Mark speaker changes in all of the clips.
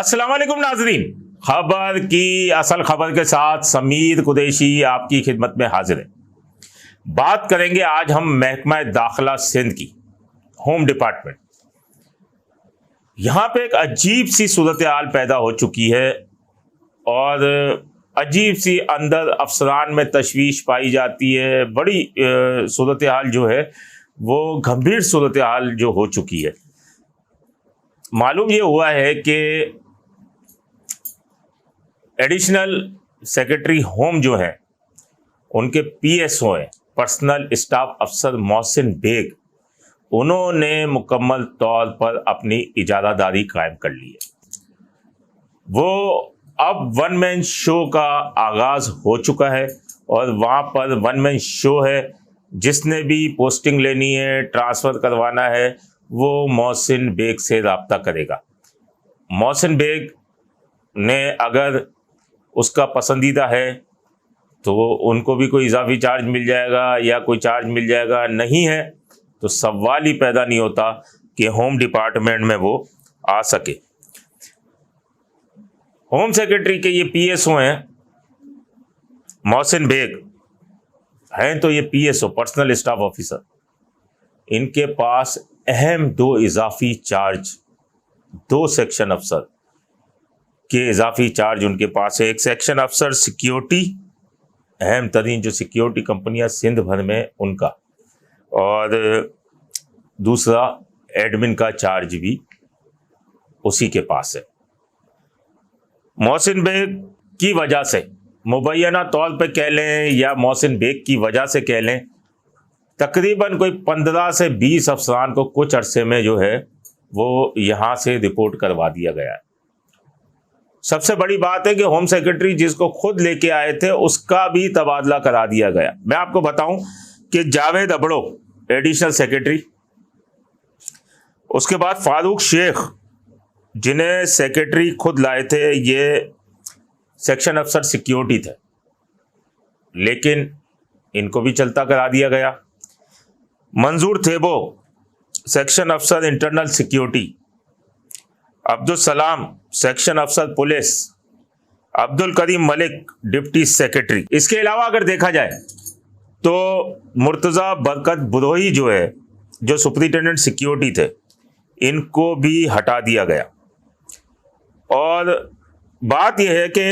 Speaker 1: अस्सलाम वालेकुम नाजरीन, खबर की असल खबर के साथ समीर कुरैशी आपकी खिदमत में हाजिर है। बात करेंगे आज हम महकमा दाखिला सिंध की, होम डिपार्टमेंट। यहाँ पे एक अजीब सी सूरत हाल पैदा हो चुकी है और अजीब सी अंदर अफसरान में तशवीश पाई जाती है। बड़ी सूरत हाल जो है वो गंभीर सूरत हाल जो हो चुकी है। मालूम ये हुआ है कि एडिशनल सेक्रेटरी होम जो हैं उनके पीएसओ हैं, पर्सनल स्टाफ अफसर मोहसिन बेग, उन्होंने मुकम्मल तौर पर अपनी इजारादारी कायम कर ली है। वो अब वन मैन शो का आगाज़ हो चुका है और वहाँ पर वन मैन शो है। जिसने भी पोस्टिंग लेनी है, ट्रांसफ़र करवाना है, वो मोहसिन बेग से रब्ता करेगा। मोहसिन बेग ने अगर उसका पसंदीदा है तो उनको भी कोई इजाफी चार्ज मिल जाएगा या कोई चार्ज मिल जाएगा, नहीं है तो सवाल ही पैदा नहीं होता कि होम डिपार्टमेंट में वो आ सके। होम सेक्रेटरी के ये पीएसओ हैं, मोहसिन बेग हैं, तो ये पीएसओ पर्सनल स्टाफ ऑफिसर, इनके पास अहम दो इजाफी चार्ज, दो सेक्शन अफसर के इजाफी चार्ज उनके पास है। एक सेक्शन अफसर सिक्योरिटी, अहम तरीन जो सिक्योरिटी कंपनियां सिंध भर में उनका, और दूसरा एडमिन का चार्ज भी उसी के पास है। मोहसिन बेग की वजह से, मुबैना तौर पे कह लें या मोहसिन बेग की वजह से कह लें, तकरीबन कोई 15 से 20 अफसरान को कुछ अरसे में जो है वो यहाँ से रिपोर्ट करवा दिया गया है। सबसे बड़ी बात है कि होम सेक्रेटरी जिसको खुद लेके आए थे उसका भी तबादला करा दिया गया। मैं आपको बताऊं कि जावेद अबड़ो एडिशनल सेक्रेटरी, उसके बाद फारूक शेख जिन्हें सेक्रेटरी खुद लाए थे, ये सेक्शन अफसर सिक्योरिटी थे, लेकिन इनको भी चलता करा दिया गया। मंजूर थेबो सेक्शन अफसर internal security, Abdul Salam section अफसर police, Abdul Karim Malik deputy secretary. इसके अलावा अगर देखा जाए तो मुर्तज़ा बरकत बुरोही जो है, जो सुपरिटेंडेंट सिक्योरिटी थे, इनको भी हटा दिया गया। और बात यह है कि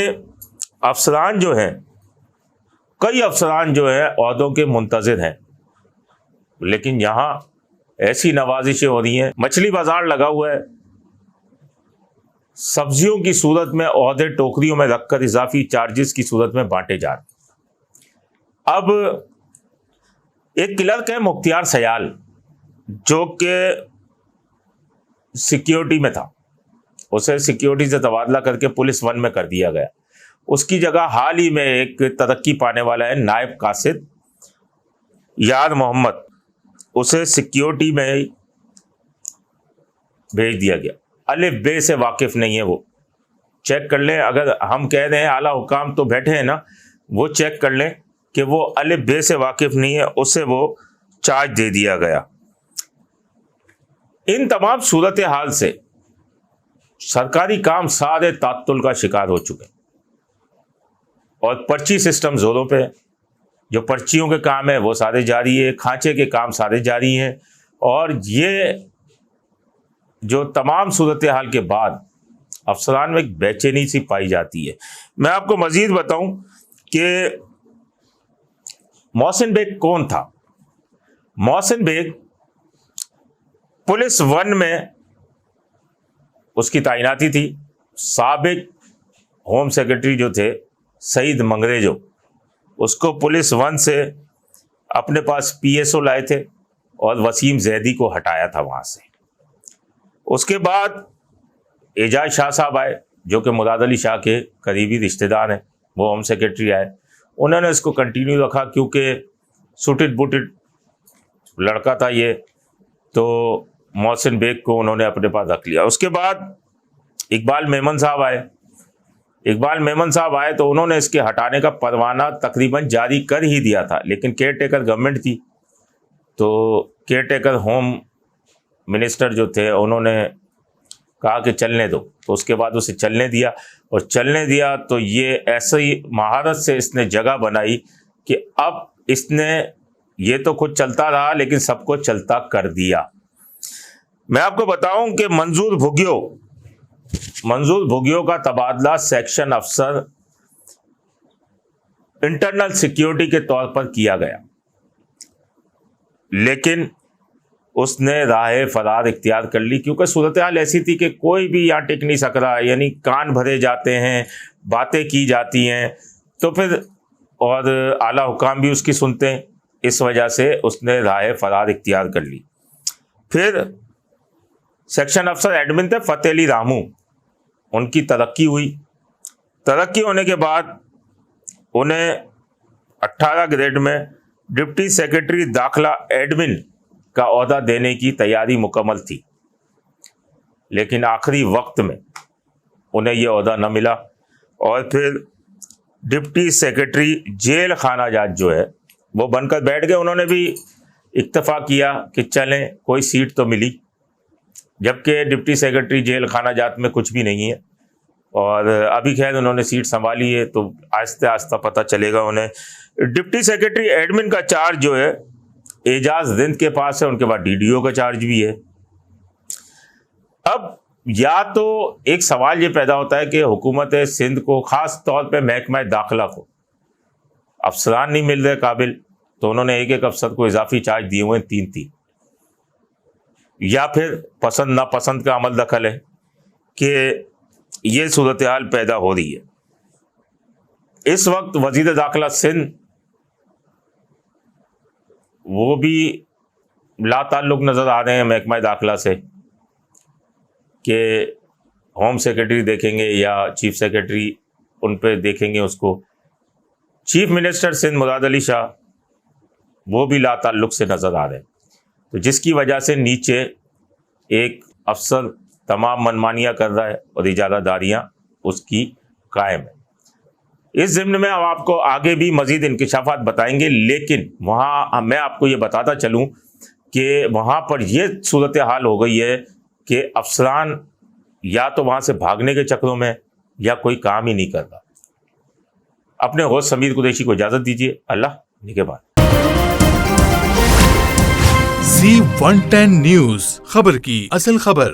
Speaker 1: अफसरान जो हैं, कई अफसरान जो हैं ओहदों के मुंतज़िर हैं, लेकिन यहाँ ऐसी नवाजिशें हो रही हैं। मछली बाजार लगा हुआ है, सब्जियों की सूरत में ओहदे टोकरियों में रखकर इजाफी चार्जेस की सूरत में बांटे जा रहे। अब एक क्लर्क है मुख्तियार सयाल, जो कि सिक्योरिटी में था, उसे सिक्योरिटी से तबादला करके पुलिस वन में कर दिया गया। उसकी जगह हाल ही में एक तरक्की पाने वाला है नायब कासिद यार मोहम्मद, उसे सिक्योरिटी में भेज दिया गया। अलिफ बे से वाकिफ नहीं है वो, चेक कर लें। अगर हम कह रहे हैं आला हुकाम तो बैठे हैं ना, वो चेक कर लें कि वो अलिफ बे से वाकिफ नहीं है, उसे वो चार्ज दे दिया गया। इन तमाम सूरत हाल से सरकारी काम सारे तात्तुल का शिकार हो चुके हैं और पर्ची सिस्टम जोरों पे है। जो पर्चियों के काम है वो सारे जारी है, खांचे के काम सारे जारी हैं, और ये जो तमाम सूरत हाल के बाद अफसरान में एक बेचैनी सी पाई जाती है। मैं आपको मजीद बताऊं कि मोहसिन बेग कौन था। मोहसिन बेग पुलिस वन में उसकी तैनाती थी। साबिक होम सेक्रेटरी जो थे सईद मंगरेजो, उसको पुलिस वन से अपने पास पीएसओ लाए थे और वसीम जैदी को हटाया था वहाँ से। उसके बाद एजाज शाह साहब आए, जो कि मुराद अली शाह के करीबी रिश्तेदार हैं, वो होम सेक्रेटरी आए। उन्होंने इसको कंटिन्यू रखा क्योंकि सुटिड बुटिड लड़का था ये, तो मोहसिन बेग को उन्होंने अपने पास रख लिया। उसके बाद इकबाल मेमन साहब आए। इकबाल मेमन साहब आए तो उन्होंने इसके हटाने का परवाना तकरीबन जारी कर ही दिया था, लेकिन केयर टेकर गवर्नमेंट थी, तो केयर टेकर होम मिनिस्टर जो थे उन्होंने کہا کہ چلنے دو، تو اس کے بعد اسے چلنے دیا، اور چلنے دیا تو یہ ایسے ہی مہارت سے اس نے جگہ بنائی کہ اب اس نے یہ تو خود چلتا رہا لیکن سب کو چلتا کر دیا۔ میں آپ کو بتاؤں کہ منظور بھگیو کا تبادلہ سیکشن افسر انٹرنل سیکیورٹی کے طور پر کیا گیا، لیکن اس نے راہ فرار اختیار کر لی، کیونکہ صورتحال ایسی تھی کہ کوئی بھی یہاں ٹک نہیں سک رہا، یعنی کان بھرے جاتے ہیں، باتیں کی جاتی ہیں، تو پھر اور اعلیٰ حکام بھی اس کی سنتے ہیں، اس وجہ سے اس نے راہ فرار اختیار کر لی۔ پھر سیکشن افسر ایڈمن تھے فتح علی رامو، ان کی ترقی ہوئی، ترقی ہونے کے بعد انہیں 18 گریڈ میں ڈپٹی سیکرٹری داخلہ ایڈمن کا عہدہ دینے کی تیاری مکمل تھی، لیکن آخری وقت میں انہیں یہ عہدہ نہ ملا، اور پھر ڈپٹی سیکرٹری جیل خانہ جات جو ہے وہ بن کر بیٹھ گئے۔ انہوں نے بھی اکتفا کیا کہ چلیں کوئی سیٹ تو ملی، جبکہ ڈپٹی سیکرٹری جیل خانہ جات میں کچھ بھی نہیں ہے، اور ابھی خیر انہوں نے سیٹ سنبھالی ہے تو آہستہ آہستہ پتہ چلے گا انہیں۔ ڈپٹی سیکرٹری ایڈمن کا چارج جو ہے اعجاز رند کے پاس ہے، ان کے بعد ڈی ڈی او کا چارج بھی ہے۔ اب یا تو ایک سوال یہ پیدا ہوتا ہے کہ حکومت سندھ کو، خاص طور پہ محکمہ داخلہ کو، افسران نہیں مل رہے قابل، تو انہوں نے ایک ایک افسر کو اضافی چارج دیے ہوئے 3، یا پھر پسند ناپسند کا عمل دخل ہے کہ یہ صورتحال پیدا ہو رہی ہے۔ اس وقت وزیر داخلہ سندھ وہ بھی لا تعلق نظر آ رہے ہیں محکمہ داخلہ سے، کہ ہوم سیکرٹری دیکھیں گے یا چیف سیکرٹری ان پہ دیکھیں گے اس کو۔ چیف منسٹر سندھ مراد علی شاہ وہ بھی لا تعلق سے نظر آ رہے ہیں، تو جس کی وجہ سے نیچے ایک افسر تمام منمانیاں کر رہا ہے اور اجارہ داریاں اس کی قائم ہے۔ اس ضمن میں ہم آپ کو آگے بھی مزید انکشافات بتائیں گے، لیکن وہاں میں آپ کو یہ بتاتا چلوں کہ وہاں پر یہ صورتحال ہو گئی ہے کہ افسران یا تو وہاں سے بھاگنے کے چکروں میں یا کوئی کام ہی نہیں کر رہا۔ اپنے ہوسٹ سمیر قریشی کو اجازت دیجیے، اللہ نگہبان۔
Speaker 2: Z110 نیوز، خبر کی اصل خبر۔